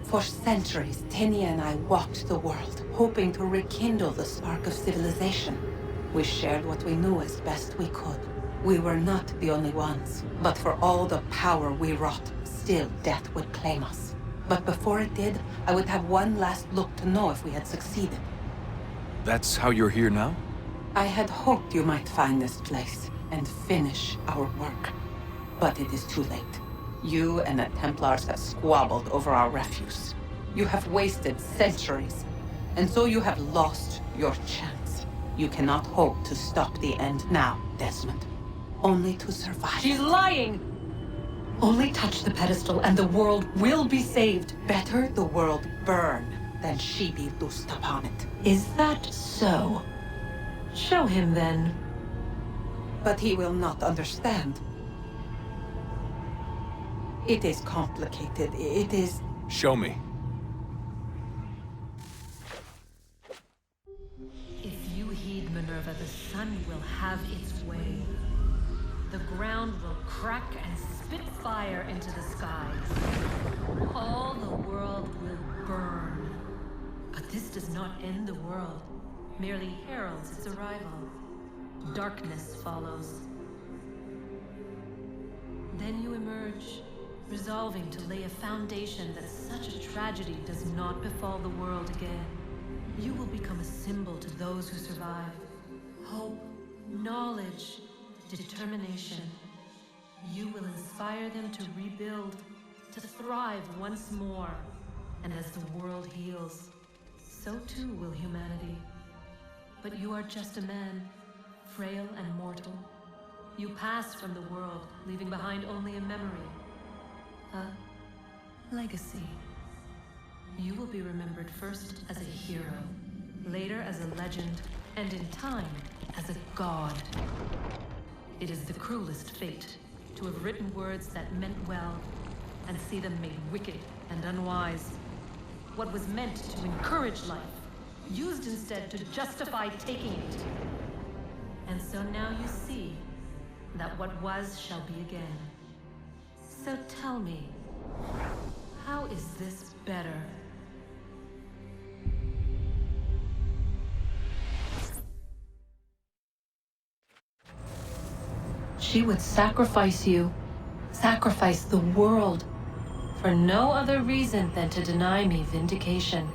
For centuries, Tinia and I walked the world, hoping to rekindle the spark of civilization. We shared what we knew as best we could. We were not the only ones, but for all the power we wrought, still death would claim us. But before it did, I would have one last look to know if we had succeeded. That's how you're here now? I had hoped you might find this place and finish our work. But it is too late. You and the Templars have squabbled over our refuse. You have wasted centuries, and so you have lost your chance. You cannot hope to stop the end now, Desmond. Only to survive. She's lying! Only touch the pedestal and the world will be saved. Better the world burn than she be loosed upon it. Is that so? Show him then. But he will not understand. It is complicated. It is... Show me. If you heed Minerva, the sun will have its way. The ground will crack and spit fire into the skies. All the world will burn. But this does not end the world, merely heralds its arrival. Darkness follows. Then you emerge, resolving to lay a foundation that such a tragedy does not befall the world again. You will become a symbol to those who survive. Hope, knowledge, determination. You will inspire them to rebuild, to thrive once more. And as the world heals, so too will humanity. But you are just a man, frail and mortal. You pass from the world, leaving behind only a memory. A legacy. You will be remembered first as a hero, later as a legend, and in time, as a god. It is the cruelest fate, to have written words that meant well, and see them made wicked and unwise. What was meant to encourage life, used instead to justify taking it. And so now you see that what was shall be again. So tell me, how is this better? She would sacrifice you, sacrifice the world, for no other reason than to deny me vindication.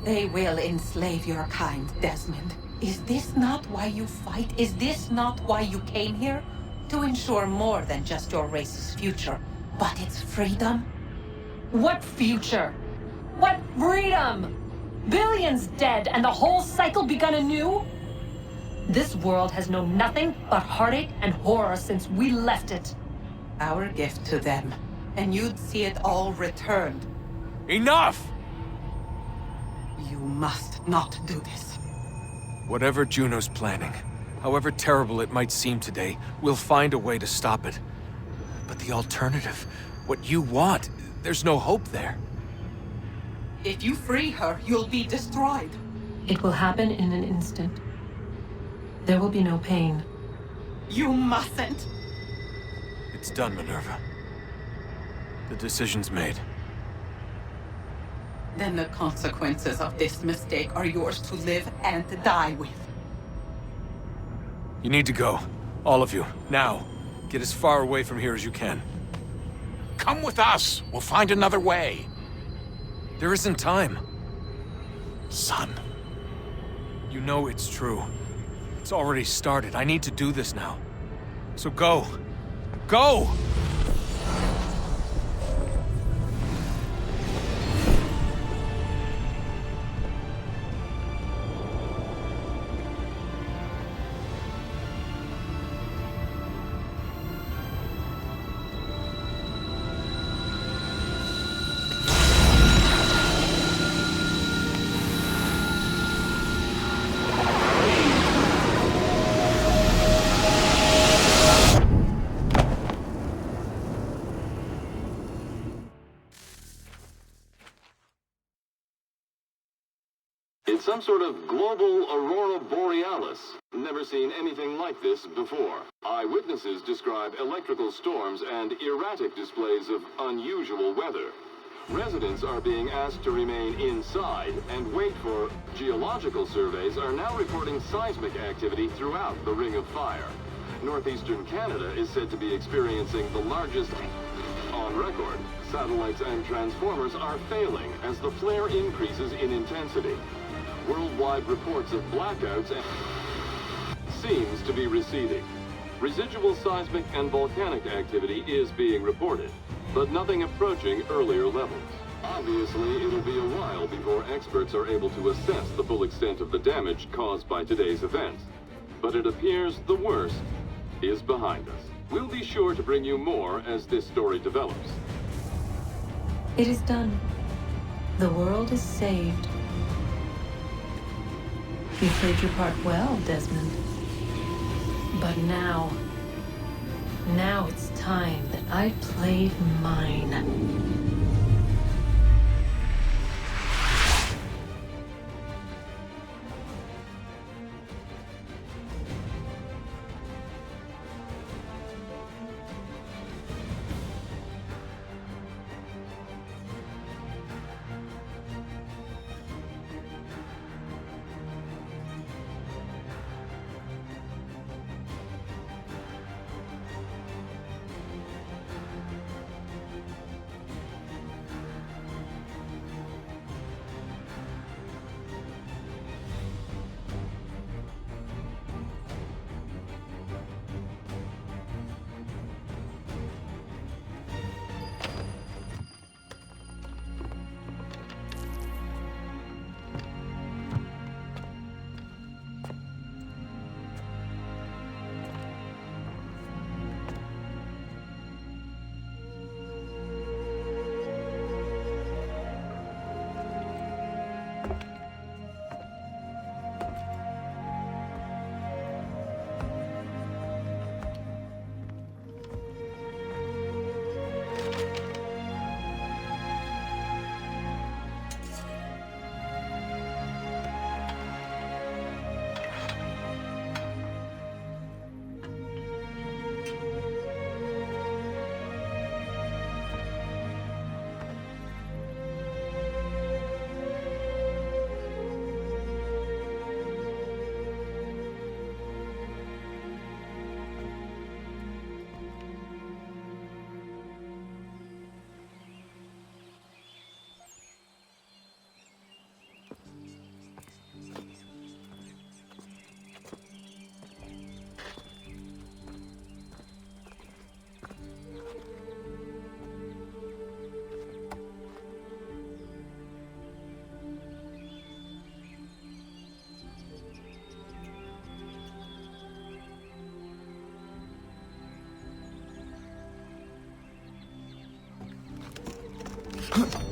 They will enslave your kind, Desmond. Is this not why you fight? Is this not why you came here? To ensure more than just your race's future, but its freedom? What future? What freedom? Billions dead and the whole cycle begun anew? This world has known nothing but heartache and horror since we left it. Our gift to them, and you'd see it all returned. Enough! You must not do this. Whatever Juno's planning, however terrible it might seem today, we'll find a way to stop it. But the alternative, what you want, there's no hope there. If you free her, you'll be destroyed. It will happen in an instant. There will be no pain. You mustn't. It's done, Minerva. The decision's made. Then the consequences of this mistake are yours to live and die with. You need to go. All of you. Now. Get as far away from here as you can. Come with us. We'll find another way. There isn't time. Son. You know it's true. It's already started. I need to do this now. So go. Go! It's some sort of global aurora borealis. Never seen anything like this before. Eyewitnesses describe electrical storms and erratic displays of unusual weather. Residents are being asked to remain inside and wait for... Geological surveys are now reporting seismic activity throughout the Ring of Fire. Northeastern Canada is said to be experiencing the largest on record. Satellites and transformers are failing as the flare increases in intensity. Worldwide reports of blackouts seems to be receding. Residual seismic and volcanic activity is being reported, but nothing approaching earlier levels. Obviously, it'll be a while before experts are able to assess the full extent of the damage caused by today's events. But it appears the worst is behind us. We'll be sure to bring you more as this story develops. It is done. The world is saved. You played your part well, Desmond. But now it's time that I played mine. Huh.